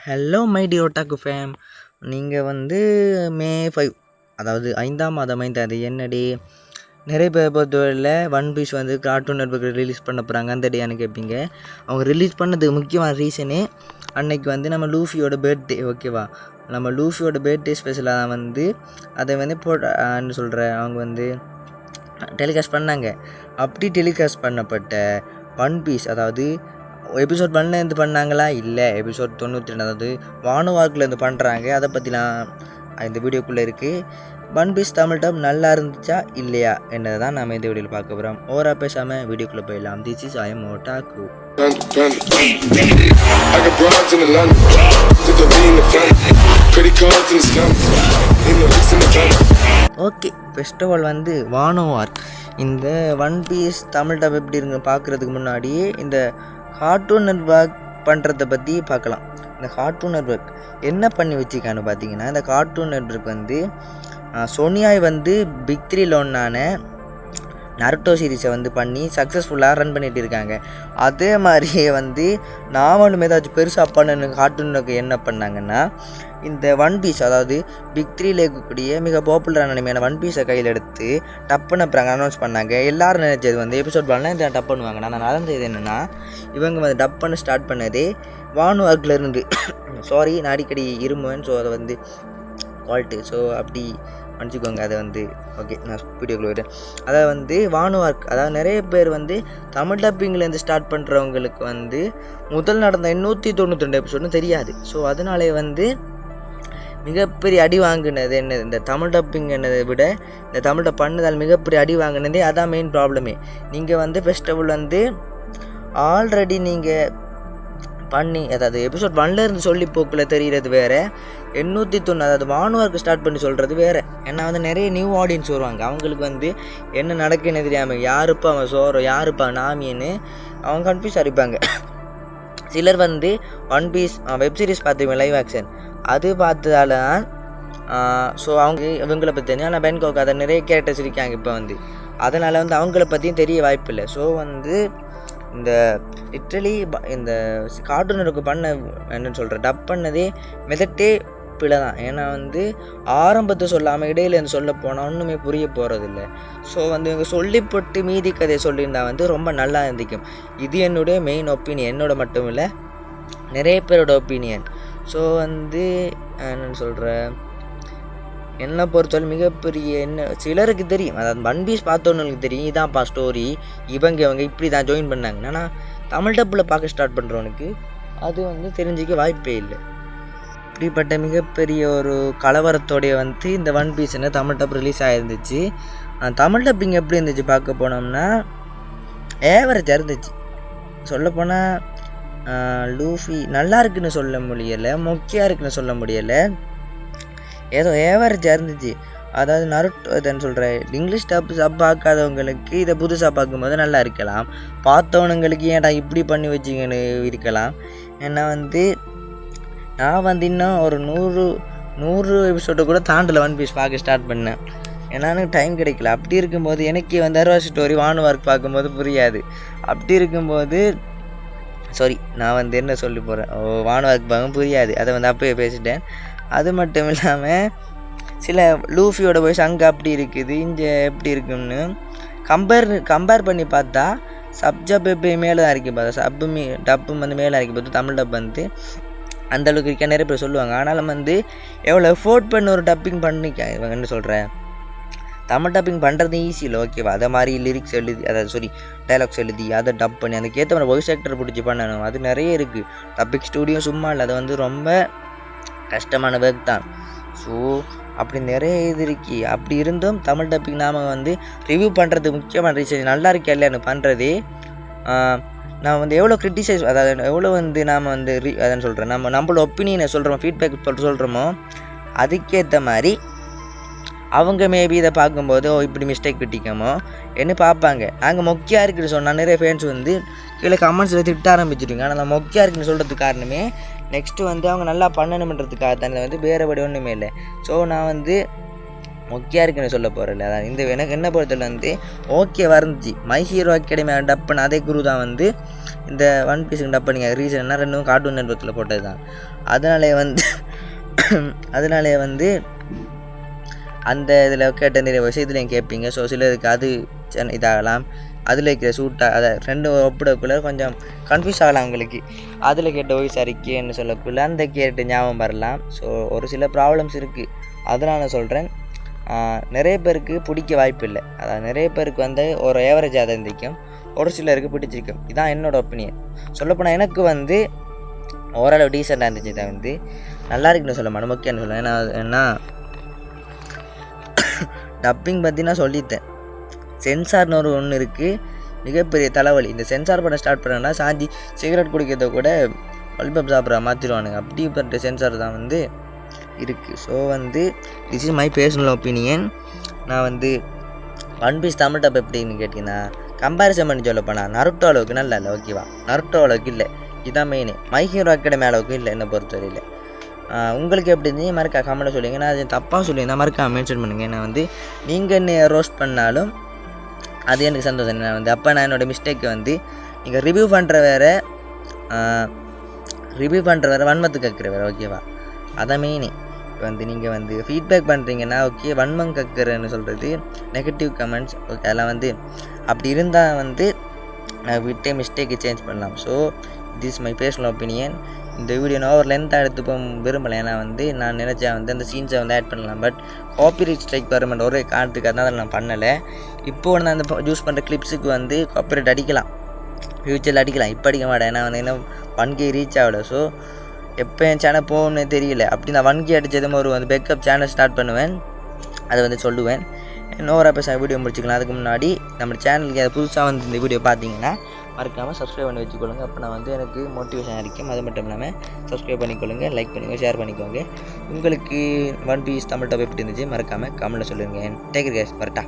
Hello my dear otaku fam. நீங்கள் May 5 அதாவது 5ஆம் மாதம் 5 அது என்ன டே? நிறைய பேர் பொறுத்தவரையில் ஒன் பீஸ் கார்ட்டூன் நெட்வொர்க்கில் ரிலீஸ் பண்ண போகிறாங்க. அந்த டேன்னு கேட்பீங்க. அவங்க ரிலீஸ் பண்ணதுக்கு முக்கியமான ரீசனே அன்னைக்கு நம்ம லூஃபியோட பர்த்டே. ஓகேவா? நம்ம லூஃபியோட பர்த்டே ஸ்பெஷலாக அதை என்ன சொல்கிறேன், அவங்க டெலிகாஸ்ட் பண்ணாங்க. அப்படி டெலிகாஸ்ட் பண்ணப்பட்ட ஒன் பீஸ், அதாவது எபிசோட் 1 பண்ணாங்களா? இல்லை, எபிசோட் 92, அதாவது வானு வார்க்கில் பண்ணுறாங்க. அதை பற்றிலாம் இந்த வீடியோக்குள்ளே இருக்குது. ஒன் பீஸ் தமிழ் டப் நல்லா இருந்துச்சா இல்லையா என்னதை தான் நம்ம இந்த வீடியோவில் பார்க்க போகிறோம். ஓவராக பேசாமல் வீடியோக்குள்ளே போயிடலாம். திஸ் இஸ் ஐ எம் ஒட்டாக்கு. Okay, first of all Wano arc. இந்த ஒன் பீஸ் தமிழ் டப் எப்படி இருக்குன்னு பார்க்குறதுக்கு முன்னாடியே இந்த கார்ட்டூன் நெட்வொர்க் பண்ணுறதை பற்றி பார்க்கலாம். இந்த கார்ட்டூன் நெட்வொர்க் என்ன பண்ணி வச்சுக்கான்னு பார்த்தீங்கன்னா, இந்த கார்ட்டூன் நெட்வொர்க் சோனியாய் பிக் 3 ஒன்றான நருட்டோ சீரீஸை பண்ணி சக்ஸஸ்ஃபுல்லாக ரன் பண்ணிகிட்டு இருக்காங்க. அதே மாதிரியே நாமளும் ஏதாச்சும் பெருசாக பண்ணு கார்ட்டூனுக்கு என்ன பண்ணாங்கன்னா, இந்த ஒன் பீஸ், அதாவது பிக் 3 இருக்கக்கூடிய மிக பாப்புலரான அனிமையான ஒன் பீஸை கையில் எடுத்து டப்புன்னு அப்புறம் அனௌன்ஸ் பண்ணாங்க. எல்லோரும் நினச்சது எபிசோட் 1 இந்த டப் பண்ணுவாங்க. நான் நடந்தது என்னென்னா, இவங்க டப் பண்ண ஸ்டார்ட் பண்ணதே வானு வார்க்கில் இருந்து. சாரி, நான் அடிக்கடி இருமுவேன். ஸோ அதை குவாலிட்டி, ஸோ அப்படி மன்னிச்சிக்கோங்க. அதை ஓகே, நான் வீடியோக்குள்ள வரேன். அதை வானு வார்க், அதாவது நிறைய பேர் தமிழ் டப்பிங்லேருந்து ஸ்டார்ட் பண்ணுறவங்களுக்கு முதல் நடந்த 192 எபிசோட்னு தெரியாது. ஸோ அதனாலே மிகப்பெரிய அடி வாங்கினது என்னது, இந்த தமிழ் டப்பிங் என்னதை விட இந்த தமிழ் டப் பண்ணதால் மிகப்பெரிய அடி வாங்கினதே அதான் மெயின் ப்ராப்ளமே. நீங்கள் ஃபெஸ்டிவல் ஆல்ரெடி நீங்கள் பண்ணி, அதாவது எபிசோட் 1 இருந்து சொல்லி போக்கில் தெரிகிறது வேறு, 890 அதாவது வானுவார்க்கு ஸ்டார்ட் பண்ணி சொல்கிறது வேறு. ஏன்னா நிறைய நியூ ஆடியன்ஸ் வருவாங்க. அவங்களுக்கு என்ன நடக்குன்னு தெரியாமல், யாருப்பா அவன் சோரோ, யாருப்பா நாமின்னு அவங்க கன்ஃபியூஸ் ஆகிருப்பாங்க. சிலர் ஒன் பீஸ் வெப்சீரிஸ் பார்த்துருவேன், லைவ் ஆக்ஷன் அது பார்த்ததால தான். ஸோ இவங்களை பற்றி தெரிஞ்சு, ஆனால் பேன்காக் அதை நிறைய கேரக்டர்ஸ் இருக்காங்க இப்போ அதனால் அவங்கள பற்றியும் தெரிய வாய்ப்பு இல்லை. ஸோ இந்த லிட்ரலி இந்த கார்ட்டூனுக்கு பண்ண என்னன்னு சொல்கிறேன், டப் பண்ணதே மெதட்டே பிள்ளை தான். ஏன்னா ஆரம்பத்தை சொல்லாமல் இடையில சொல்ல போனால் ஒன்றுமே புரிய போகிறதில்ல. ஸோ இவங்க சொல்லிப்பட்டு மீதி கதையை சொல்லியிருந்தா ரொம்ப நல்லா இருந்திக்கும். இது என்னுடைய மெயின் ஒப்பீனியன், என்னோட மட்டும் இல்லை, நிறைய பேரோட ஒப்பீனியன். ஸோ என்னென்னு சொல்கிறேன், என்னை பொறுத்தவரை மிகப்பெரிய என்ன சிலருக்கு தெரியும், அதாவது ஒன் பீஸ் பார்த்தவங்களுக்கு தெரியும் இதான்ப்பா ஸ்டோரி, இவங்க இப்படி தான் ஜாயின் பண்ணாங்க. ஆனால் தமிழ் டப்பில் பார்க்க ஸ்டார்ட் பண்ணுறவனுக்கு அது தெரிஞ்சிக்க வாய்ப்பே இல்லை. இப்படிப்பட்ட மிகப்பெரிய ஒரு கலவரத்தோடைய இந்த ஒன் பீஸ்ன்னு தமிழ் டப் ரிலீஸ் ஆகிருந்துச்சு. தமிழ் டப்பிங் எப்படி இருந்துச்சு பார்க்க போனோம்னா, ஏவரேஜாக இருந்துச்சு. சொல்லப்போனால் லூஃபி நல்லா இருக்குன்னு சொல்ல முடியலை, மொக்கையாக இருக்குன்னு சொல்ல முடியலை, ஏதோ ஏவரேஜாக இருந்துச்சு. அதாவது நருட்டோ இதுன்னு சொல்கிறேன், இங்கிலீஷ் டப் பார்க்காதவங்களுக்கு இதை புதுசாக பார்க்கும்போது நல்லா இருக்கலாம், பார்த்தவனுங்களுக்கு ஏன்டா இப்படி பண்ணி வச்சிங்கன்னு இருக்கலாம். ஏன்னா நான் இன்னும் ஒரு 100 எபிசோடு கூட தாண்டல ஒன் பீஸ் பார்க்க ஸ்டார்ட் பண்ணேன். ஏன்னா எனக்கு டைம் கிடைக்கல. அப்படி இருக்கும்போது எனக்கு அறுவாசி ஸ்டோரி வானு வார்க் பார்க்கும்போது புரியாது. அப்படி இருக்கும்போது சாரி, நான் என்ன சொல்லி போகிறேன், வானு வார்க் பார்க்க புரியாது. அதை அப்போயே பேசிட்டேன். அது மட்டும் இல்லாமல் சில லூஃபியோட வாய்ஸ் அங்கே அப்படி இருக்குது, இங்கே எப்படி இருக்குன்னு கம்பேர் பண்ணி பார்த்தா சப்ஜப் எப்பயும் மேலே தான் இருக்குது. பார்த்தா டப்பும் மேலே இருக்குது. பார்த்து தமிழ் டப் அந்தளவுக்கு இருக்க நிறைய பேர் சொல்லுவாங்க. ஆனாலும் எவ்வளோ எஃபோர்ட் பண்ண ஒரு டப்பிங் பண்ணிக்க என்ன சொல்கிறேன், தமிழ் டப்பிங் பண்ணுறது ஈஸி இல்லை. ஓகேவா? அதை மாதிரி லிரிக்ஸ் எழுதி, அதாவது டைலாக்ஸ் எழுதி அதை டப் பண்ணி அதுக்கேற்ற மாதிரி வாய்ஸ் ஆக்டர் பிடிச்சி பண்ணணும். அது நிறைய இருக்குது. டப்பிங் ஸ்டூடியோ சும்மா இல்லை, அது ரொம்ப கஷ்டமான ஒர்க் தான். ஸோ அப்படி நிறைய இது இருக்கு. அப்படி இருந்தும் தமிழ் டப்பிங் நாம் ரிவ்யூ பண்ணுறது முக்கியமான ரீசன் நல்லா இருக்கா இல்லையான்னு பண்ணுறதே. நான் எவ்வளோ கிரிட்டிசைஸ், அதாவது எவ்வளோ நாம் அதான் சொல்கிறேன், நம்மளோட ஒப்பீனியனை சொல்கிறோமோ, ஃபீட்பேக் சொல்கிறோமோ, அதுக்கேற்ற மாதிரி அவங்க மேபி இதை பார்க்கும்போது இப்படி மிஸ்டேக் விட்டிக்கமோ என்ன பார்ப்பாங்க. நாங்கள் மொக்கையாக இருக்குன்னு சொன்னால் நிறைய ஃபேன்ஸ் கீழே கமெண்ட்ஸில் திட்ட ஆரம்பிச்சிடுங்க. ஆனால் நான் மொக்கையாக இருக்குன்னு சொல்கிறதுக்கு காரணமே நெக்ஸ்ட்டு அவங்க நல்லா பண்ணணுன்றதுக்காக தான், வேறுபடி ஒன்றுமே இல்லை. ஸோ நான் மொக்கையாக இருக்குன்னு சொல்ல போகிறேன். அதான் எனக்கு என்ன பொறுத்தவரை ஓகே வந்துச்சு. மை ஹீரோ அகாடமி டப்புன்னு அதே குரு தான் இந்த ஒன் பீஸுக்கு டப் பண்ணிங்க ரீசன்னா ரெண்டும் கார்ட்டூன் நெட்வொர்க்கில் போட்டது தான். அதனாலே வந்து அந்த இதில் கேட்ட நிறைய விஷயத்துலையும் கேட்பீங்க. ஸோ சிலருக்கு அது இதாகலாம், அதில் இருக்கிற சூட்டாக அதை ரெண்டும் ஒப்பிடக்குள்ள கொஞ்சம் கன்ஃபியூஸ் ஆகலாம் உங்களுக்கு. அதில் கேட்ட வாய்ஸ் அறிக்கைன்னு சொல்லக்குள்ள அந்த கேட்டு ஞாபகம் வரலாம். ஸோ ஒரு சில ப்ராப்ளம்ஸ் இருக்குது. அதனால் நான் சொல்கிறேன், நிறைய பேருக்கு பிடிக்க வாய்ப்பு இல்லை. அதாவது நிறைய பேருக்கு வந்து ஒரு ஏவரேஜாக தான் இருந்திருக்கும், ஒரு சிலருக்கு பிடிச்சிருக்கும். இதுதான் என்னோடய ஒப்பீனியன். சொல்லப்போனால் எனக்கு வந்து ஓரளவு டீசெண்டாக இருந்துச்சு. இதை வந்து நல்லா இருக்குன்னு சொல்ல மாட்டேன், முக்கியம்னு சொல்லுவேன். ஏன்னா டப்பிங் பற்றி நான் சொல்லித்தேன். சென்சார்னு ஒன்று இருக்குது, மிகப்பெரிய தலைவலி. இந்த சென்சார் பண்ண ஸ்டார்ட் பண்ணேன்னா சாஞ்சி சிகரெட் குடிக்கிறத கூட பல்பப் சாப்பிட்ற மாற்றிடுவானுங்க. அப்படிப்பட்ட சென்சார் தான் வந்து இருக்குது. ஸோ வந்து this is my personal opinion. நான் வந்து ஒன் பீஸ் தமிழ் டப் எப்படின்னு கேட்டிங்கன்னா, கம்பேரிசன் பண்ணி சொல்லப்போனா நருட்டோ அளவுக்கு நல்லா இல்லை, ஓகேவா? நருட்டோ அளவுக்கு இல்லை, இதுதான் மெயின். மை ஹீரோ அகாடமி அளவுக்கு இல்லை என்னை பொறுத்தவரையில். உங்களுக்கு எப்படி இருந்துச்சு மறக்கா கமெண்ட்டில் சொல்லுங்க. நான் அது தப்பாக சொல்லியிருந்தா மறக்கா மென்ஷன் பண்ணுங்கள். ஏன்னா வந்து நீங்கள் என்ன ரோஸ்ட் பண்ணாலும் அது எனக்கு சந்தோஷம். நான் வந்து அப்போ நான் என்னோடய மிஸ்டேக்கை வந்து நீங்கள் ரிவ்யூ பண்ணுற வேறு வன்மத்துக்கு கேட்குற வேறு, ஓகேவா? அதான் மெயினே. இப்போ வந்து நீங்கள் வந்து ஃபீட்பேக் பண்ணுறீங்கன்னா ஓகே, வன்மம் கக்குறேன்னு சொல்கிறது நெகட்டிவ் கமெண்ட்ஸ், ஓகே, அதெல்லாம் வந்து அப்படி இருந்தால் வந்து நான் விட்டே மிஸ்டேக்கு சேஞ்ச் பண்ணலாம். So this my personal opinion. இந்த வீடியோ நான் ஒரு லென்த்தாக எடுத்துப்போ விரும்பலை. ஏன்னா வந்து நான் நினச்சா வந்து அந்த சீன்ஸை வந்து ஆட் பண்ணலாம், பட் காப்பிரைட் ஸ்ட்ரைக் வரமெண்ட் ஒரே காரணத்துக்காக தான் அதை நான் பண்ணலை. இப்போது நான் அந்த யூஸ் பண்ணுற கிளிப்ஸுக்கு வந்து காப்பிரைட் அடிக்கலாம், ஃப்யூச்சரில் அடிக்கலாம். இப்போ அடிக்க மாட்டேன், ஏன்னா வந்து என்ன 1K ரீச் ஆகலை. ஸோ எப்போ என் சேனல் போகணுன்னே தெரியல. அப்படி நான் 1K அடித்ததும் ஒரு வந்து பேக்கப் சேனல் ஸ்டார்ட் பண்ணுவேன், அதை வந்து சொல்லுவேன். இன்னொரு வீடியோ முடிச்சுக்கலாம். அதுக்கு முன்னாடி நம்ம சேனலுக்கு அதை புதுசாக வந்து இந்த வீடியோ பார்த்தீங்கன்னா மறக்காமல் சப்ஸ்கிரைப் பண்ணி வச்சுக்கொள்ளுங்க. அப்போ நான் வந்து எனக்கு மோட்டிவேஷன் இருக்கும். அது மட்டும் இல்லாமல் சப்ஸ்கிரைப் பண்ணிக்கொள்ளுங்க, லைக் பண்ணுங்கள், ஷேர் பண்ணிக்கோங்க. உங்களுக்கு ஒன் பீஸ் தமிழ் டப் எப்படி இருந்துச்சு மறக்காமல் கமெண்ட்டில் சொல்லுங்கள். டேக் கேர், வரட்டா.